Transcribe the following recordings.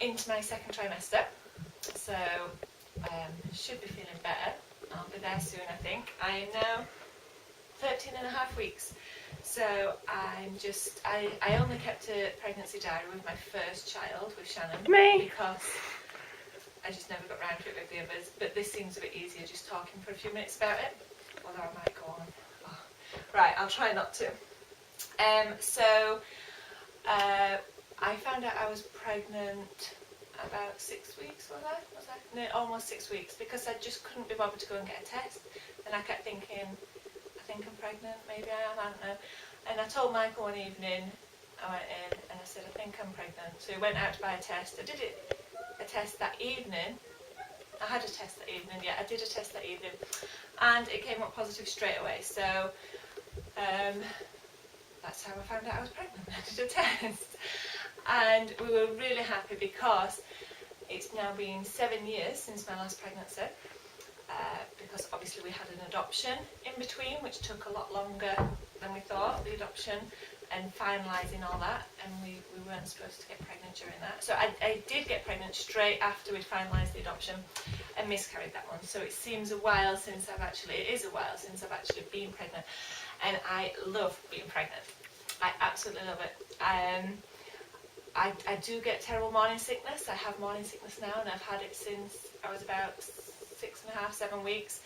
into my second trimester, so should be feeling better. I'll be there soon, I think. I am now 13 and a half weeks, so I only kept a pregnancy diary with my first child, with Shannon, because I just never got round to it with the others, but this seems a bit easier just talking for a few minutes about it, although I might go on. Oh. Right, I'll try not to. I found out I was pregnant about 6 weeks, was I? No, almost 6 weeks, because I just couldn't be bothered to go and get a test, and I kept thinking, I think I'm pregnant, maybe I am, I don't know. And I told Michael one evening, I went in and I said, I think I'm pregnant. So he went out to buy a test. I did a test that evening. I had a test that evening, yeah, I did a test that evening, and it came up positive straight away. So that's how I found out I was pregnant. I did a test, and we were really happy because it's now been 7 years since my last pregnancy, because obviously we had an adoption in between, which took a lot longer than we thought, the adoption and finalising all that, and we weren't supposed to get pregnant during that. So I did get pregnant straight after we'd finalised the adoption and miscarried that one. So it is a while since I've actually been pregnant, and I love being pregnant. I absolutely love it. I do get terrible morning sickness. I have morning sickness now, and I've had it since I was about 6 and a half, 7 weeks.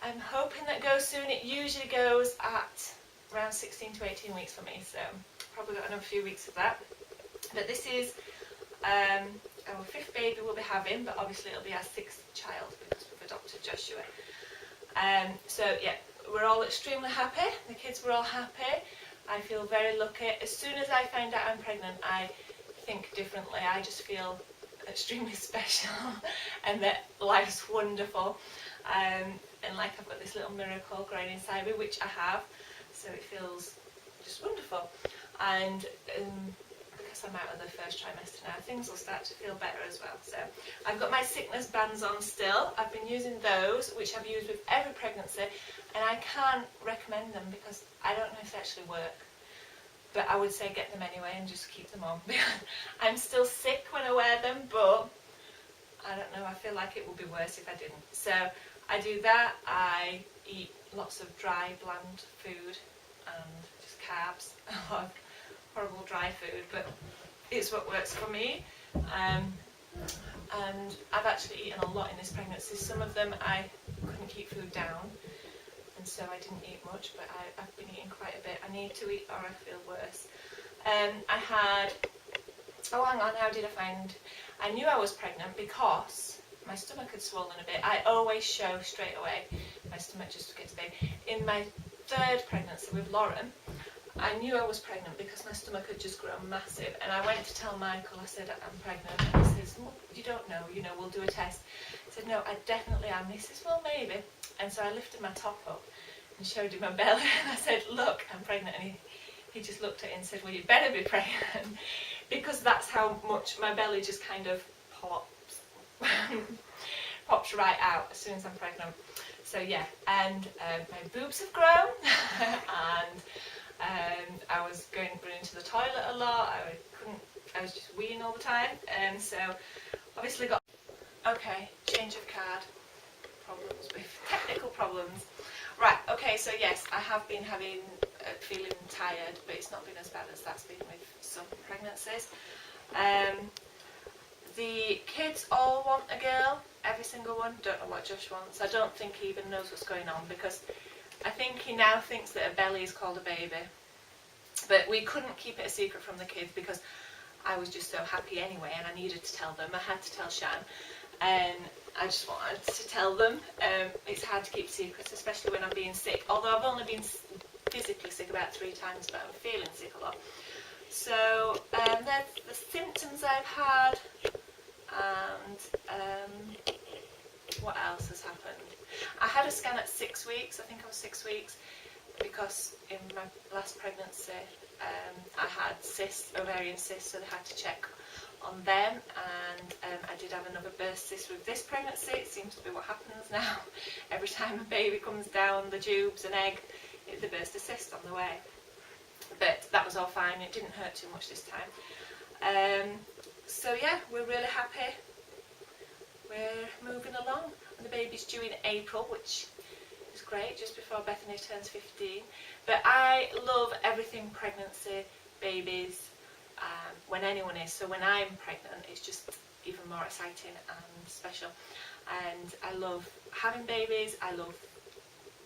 I'm hoping that goes soon. It usually goes at around 16 to 18 weeks for me, so probably got another few weeks of that. But this is our 5th baby we'll be having, but obviously it'll be our 6th child because we've adopted Joshua. So yeah, we're all extremely happy. The kids were all happy. I feel very lucky. As soon as I find out I'm pregnant, I think differently. I just feel extremely special and that life's wonderful. And like I've got this little miracle growing inside me, which I have, so it feels just wonderful. And because I'm out of the first trimester now, things will start to feel better as well. So I've got my sickness bands on still. I've been using those, which I've used with every pregnancy, and I can't recommend them because I don't know if they actually work. But I would say get them anyway and just keep them on. I'm still sick when I wear them, but I don't know, I feel like it would be worse if I didn't. So I do that. I eat lots of dry, bland food and just carbs. A lot of horrible dry food, but it's what works for me. And I've actually eaten a lot in this pregnancy. Some of them I couldn't keep food down, and so I didn't eat much, but I've been eating quite a bit. I need to eat or I feel worse. I had, oh hang on, how did I find, I knew I was pregnant because my stomach had swollen a bit. I always show straight away, my stomach just gets big. In my 3rd pregnancy with Lauren, I knew I was pregnant because my stomach had just grown massive, and I went to tell Michael, I said, I'm pregnant, and he says, well, you don't know, we'll do a test. I said, no, I definitely am. He says, well, maybe. And so I lifted my top up and showed him my belly, and I said, look, I'm pregnant, and he just looked at it and said, well, you better be pregnant, because that's how much my belly just kind of pops, pops right out as soon as I'm pregnant. So yeah, and my boobs have grown, and I was running to the toilet a lot. I was just weeing all the time, and so obviously got, okay, change of card, problems with technical problems. Right, okay, so yes, I have been feeling tired, but it's not been as bad as that's been with some pregnancies. The kids all want a girl, every single one. Don't know what Josh wants. I don't think he even knows what's going on, because I think he now thinks that a belly is called a baby. But we couldn't keep it a secret from the kids because I was just so happy anyway, and I needed to tell them. I had to tell Shan, and I just wanted to tell them. It's hard to keep secrets, especially when I'm being sick, although I've only been physically sick about 3 times, but I'm feeling sick a lot. So there's the symptoms I've had, and what else has happened? I had a scan at 6 weeks. I think I was 6 weeks, because in my last pregnancy I had cysts, ovarian cysts, so they had to check on them, and I did have another burst cyst with this pregnancy. It seems to be what happens now. Every time a baby comes down the tubes, an egg, they burst a cyst on the way. But that was all fine, it didn't hurt too much this time. So yeah, we're really happy. We're moving along. And the baby's due in April, which is great, just before Bethany turns 15. But I love everything pregnancy, babies, when anyone is. So when I'm pregnant, it's just even more exciting and special. And I love having babies, I love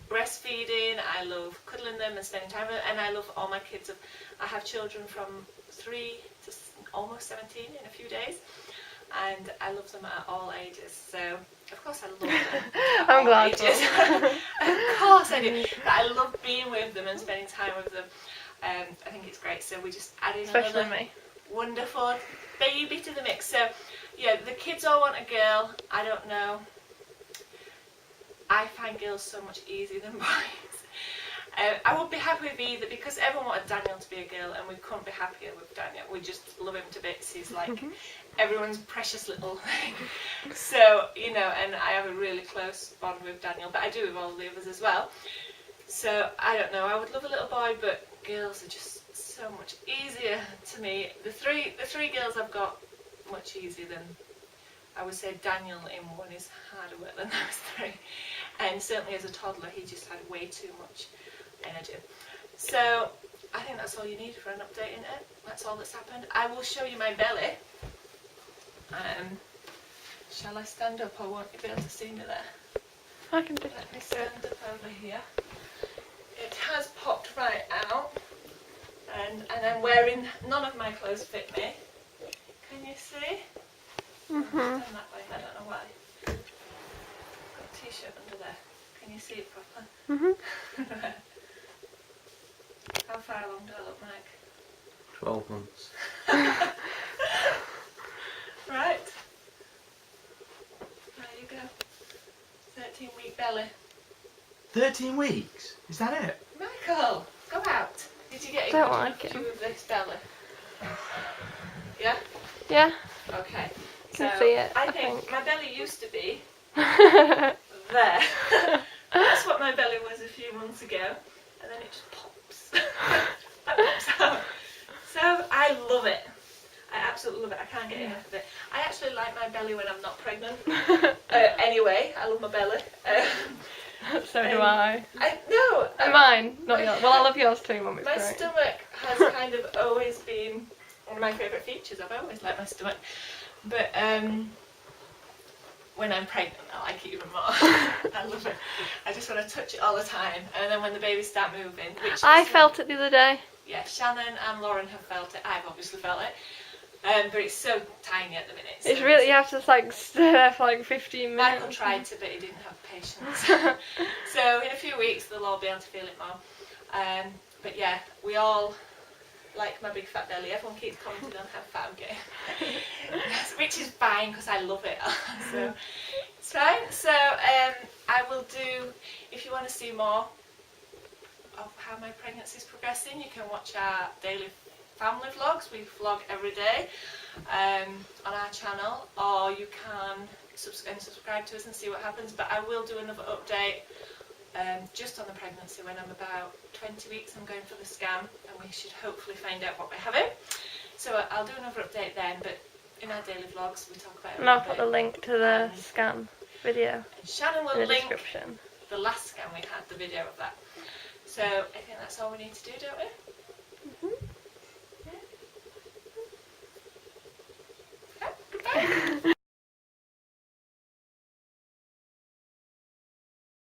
breastfeeding, I love cuddling them and spending time with them, and I love all my kids. I have children from 3 to almost 17 in a few days, and I love them at all ages. So of course I love them at I'm all glad ages. Of course I do, but I love being with them and spending time with them. I think it's great. So we just added Especially another me. wonderful baby to the mix. So yeah, the kids all want a girl. I don't know, I find girls so much easier than boys. I would be happy with either, because everyone wanted Daniel to be a girl and we couldn't be happier with Daniel. We just love him to bits. He's like everyone's precious little thing. So, you know, and I have a really close bond with Daniel, but I do with all the others as well. So I don't know, I would love a little boy, but girls are just so much easier to me. The three girls I've got much easier than, I would say Daniel in one is harder work than those three. And certainly as a toddler, he just had way too much energy. So I think that's all you need for an update, isn't it? That's all that's happened. I will show you my belly. Shall I stand up, or won't you be able to see me there? I can do Let me stand up over here. It has popped right out, and I'm wearing, none of my clothes fit me. Can you see? Stand that way, I don't know why. Got a t-shirt under there. Can you see it properly? How far along do I look like? 12 months. Right. There you go. 13-week belly. 13 weeks? Is that it? Michael, go out. Did you get a Don't good like enough it. view of this belly? Yeah? Yeah, Okay. can see it, I I think think. my belly used to be there. That's what my belly was a few months ago, and then it just pops. That pops out. So I love it. I absolutely love it. I can't get enough of it. I actually like my belly when I'm not pregnant. Anyway, I love my belly. So do I. No. Mine, not yours. Well, I love yours too, Mum. It's My great. stomach has kind of always been one of my favourite features. I've always liked my stomach. But when I'm pregnant, I like it even more. I love it. I just want to touch it all the time. And then when the babies start moving, which I felt it the other day. Yeah, Shannon and Lauren have felt it. I've obviously felt it. But it's so tiny at the minute. So It's really, you have to like stay there for like 15 minutes. Michael tried to, but he didn't have patience. So in a few weeks they'll all be able to feel it more. But yeah, we all like my big fat belly. Everyone keeps commenting on how fat I'm getting, which is fine because I love it. So it's fine. So I will do, if you want to see more of how my pregnancy is progressing, you can watch our daily family vlogs. We vlog every day on our channel, or you can subscribe to us and see what happens. But I will do another update just on the pregnancy when I'm about 20 weeks. I'm going for the scan and we should hopefully find out what we're having. So I'll do another update then, but in our daily vlogs we talk about it. And I'll put the link to the scan video And Shannon in will the link description. the last scan we had, the video of that. So I think that's all we need to do, don't we?